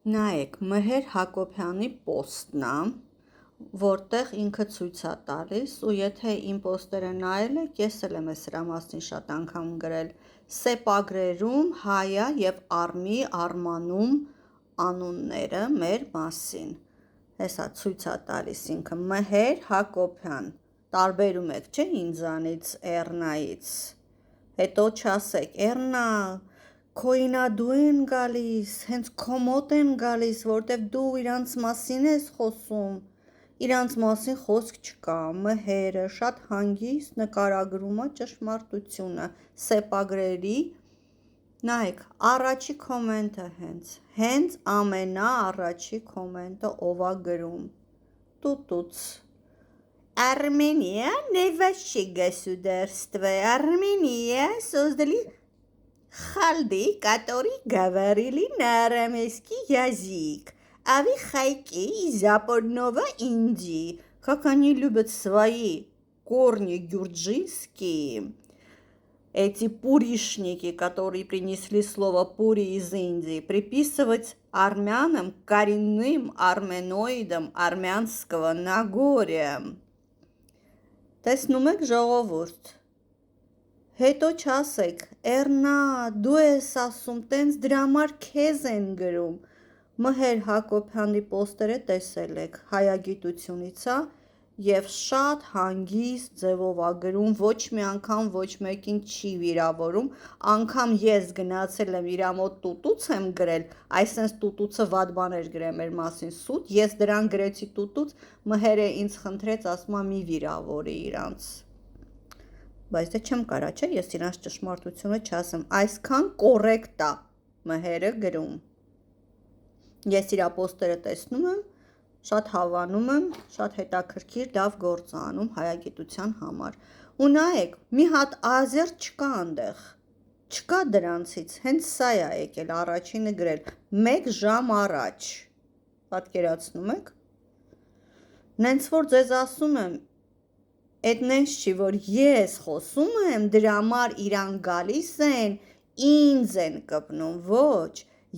Նայեք, Մհեր Հակոբյանի պոստն է, որտեղ ինքը ցույց է տալիս, ու եթե իմ պոստերը նայել եք, ես էլ եմ սրա մասին շատ անգամ գրել, սեպագրերում Հայա և Արմանում անունները մեր մասին, հեսա ցույց է տալիս ինքը, Մհեր Հակոբյան, տարբերում եք, չէ ինձանից, Էռնայից, հետո չասեք, Էռնա, քոյինադու են գալիս, հենց քո մոտ են գալիս, որտև դու իրանց մասին ես խոսում, իրանց մասին խոսք չկա, Մհերը շատ հանգիստ նկարագրում է ճշմարտությունը, սեպագրերի, նայեք, առաջի կոմենտը հենց ամենաառաջի կոմենտը ով է գրում, տուտուց, Армения не ваше государство, Армения создали халды, которые говорили на арамейский язык, а вы хайки из Западного Индии, как они любят свои корни гюрджинские. Эти пуришники, которые принесли слово пури из Индии, приписывать армянам, коренным арменоидам армянского Нагорья. Տեսնում եք ժողովուրդ, հետո չասեք, Էռնա, դու ես ասում, տենց դրա համար քեզ են գրում, Մհեր Հակոբյանի պոստերը տեսել եք, հայագիտությունից է և շատ հանգիստ ձևով է գրում, ոչ մի անգամ ոչ մեկին չի վիրավորում, անգամ ես գնացել եմ իրա մոտ տուտուց եմ գրել, այսենց տուտուցը վատ բաներ գրեմ մեր մասին սուտ, ես դրան գրեցի տուտուց, Մհերը ինձ խնդրեց, ասում մի վիրավորի իրանց, բայց դե չեմ կարա, չէ, ես իրանց ճշմարտությունը չասեմ, այսքան կորեկտ է Մհերը գրում, ես իրա պոստերը տեսնում եմ, շատ հավանում եմ, շատ հետաքրքիր, լավ գործ է անում հայագիտության համար, ու նայեք, մի հատ ազեր չկա այնտեղ, չկա դրանցից, հենց սա է եկել առաջինը գրել, 1 ժամ առաջ, պատկերացնում եք, նենց որ ձեզ ասում եմ, էդ նենց չի, որ ես խոսում եմ, դրա համար իրան գալիս են, ինձ են կպնում, ոչ,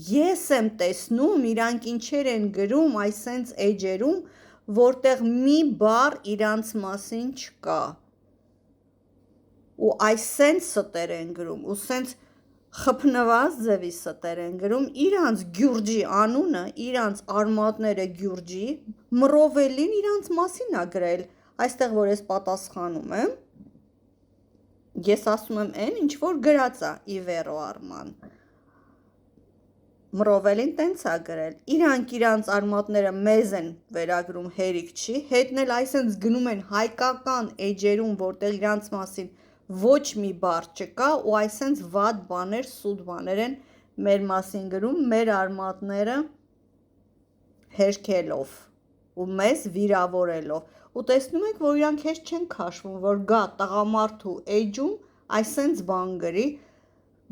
ես եմ տեսնում, իրանք ինչեր են գրում այսենց էջերում, որտեղ մի բառ իրանց մասին չկա, ու այսենց ստեր են գրում, ու սենց խփնված ձևի ստեր են գրում, իրանց գյուրջի անունը, իրանց արմատները գյուրջի, մռովելին իրանց մասին է գրել, այստեղ որ ես պատասխանում եմ, ես ասում եմ են, ինչ որ գրած է իվերո արման, Մռովելին տենց է գրել, իրանք իրանց արմատները մեզ են վերագրում հերիք չի, հետն էլ այսենց գնում են հայկական էջերում, որտեղ իրանց մասին ոչ մի բառ չկա ու այսենց վատ բաներ, սուտ բաներ են մեր մասին գրում, մեր արմատները հերքելով ու մեզ վիրավորելով ու տեսնում եք, որ իրանք հեշտ չեն քաշվում, որ գա տղամարդու էջում այսենց բան գրի,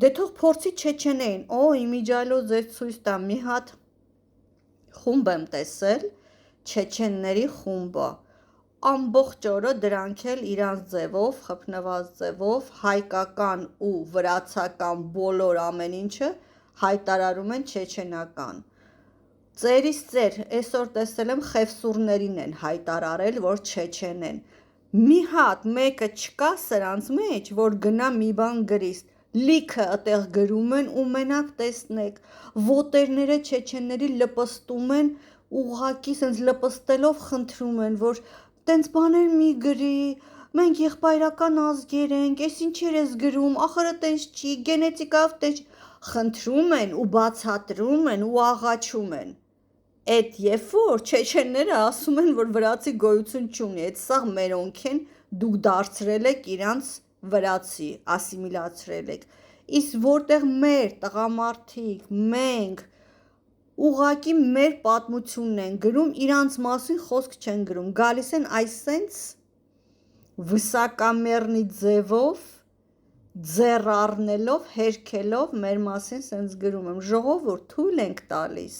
դե թող փորձի չեչենեին, իմիջիալով ձեզ ցույց տամ, մի հատ խումբ եմ տեսել, չեչենների խումբը, ամբողջ օրը դրանք էլ իրանց ձևով, խփնված ձևով, հայկական ու վրացական բոլոր ամեն ինչը հայտարարում են չեչենական, ծերից ծեր, այսօր տեսել եմ խևսուրներին են հայտարարել, որ չեչեն են, մի հատ մեկը չկա սրանց մեջ, որ գնա մի բան գրիս, լիքը ըտեղ գրում են ու մենակ տեսնեք, ոտերները չեչենների լպստում են, ուղղակի սենց լպստելով խնդրում են, որ տենց բաներ մի գրի, մենք եղբայրական ազգեր ենք, ես ինչեր ես գրում, ախրը տենց չի, գենետիկավ տենց խնդրում են ու բացատրում են ու աղաչում են, էդ երբ որ չեչենները ասում են, որ վրացի գոյություն չունի, էդ սաղ մերոնք են, դուք դարձրել եք իրանց վրացի, ասիմիլացրել եք, իսկ որտեղ մեր տղամարդիկ, մենք, ուղղակի մեր պատմությունն են գրում, իրանց մասին խոսք չեն գրում, գալիս են այսենց վսակամերնի ձևով, ձեռ առնելով, հերքելով մեր մասին սենց գրում եմ, ժողովուրդ թույլ ենք տալիս,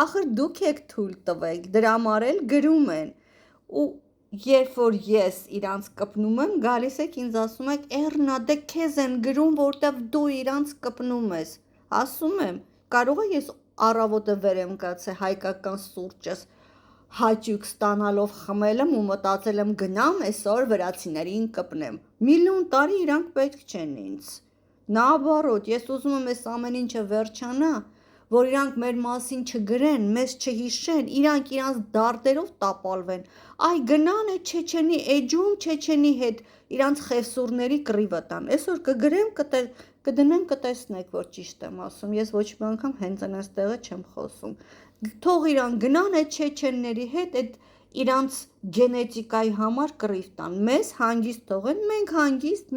ախր դուք եք թույլ տվեք, դրա համար էլ գրում են, ու երբ որ ես իրանց կպնում եմ, գալիս եք ինձ ասում եք, Էռնա, դե քեզ են գրում, որտև դու իրանց կպնում ես, ասում եմ, կարող է ես առավոտը վեր եմ կացել հայկական սուրճս հաճույք ստանալով խմել եմ ու մտածել եմ գնամ այսօր վրացիներին կպնեմ։ Միլիոն տարի իրանք պետք չեն ինձ։ Նաоборот, ես ուզում եմ այս ամեն ինչը վերջանա, որ իրանք մեր մասին չգրեն, մեզ չհիշեն, իրանք իրանց դարդերով տապալվեն։ Այ գնան այդ Չեչենի էջում Չեչենի հետ իրանց խեսուրների կռիվը տան։ Այսօր կգրեմ, կդնեմ, կտեսնեք, որ ճիշտ եմ ասում։ Ես ոչ մի անգամ հենց այնպես տեղը չեմ խոսում։ Թող իրան գնան այդ չեչենների հետ, այդ իրանց գենետիկայի համար կռիվ տան։ Մեզ հանգիստ թողեն, մենք հանգիստ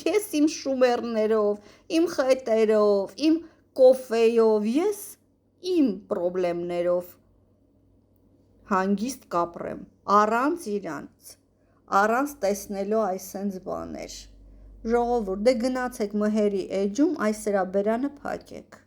ես իմ շումերներով, իմ խետերով, իմ կոֆեյով, ես իմ պրոբլեմներով հանգիստ կապրեմ, առանց իրանց, առանց տեսնելու այսենց բաներ։ Ժողովուրդ, դե գնացեք մհերի էջում այս սրա բերանը փակեք։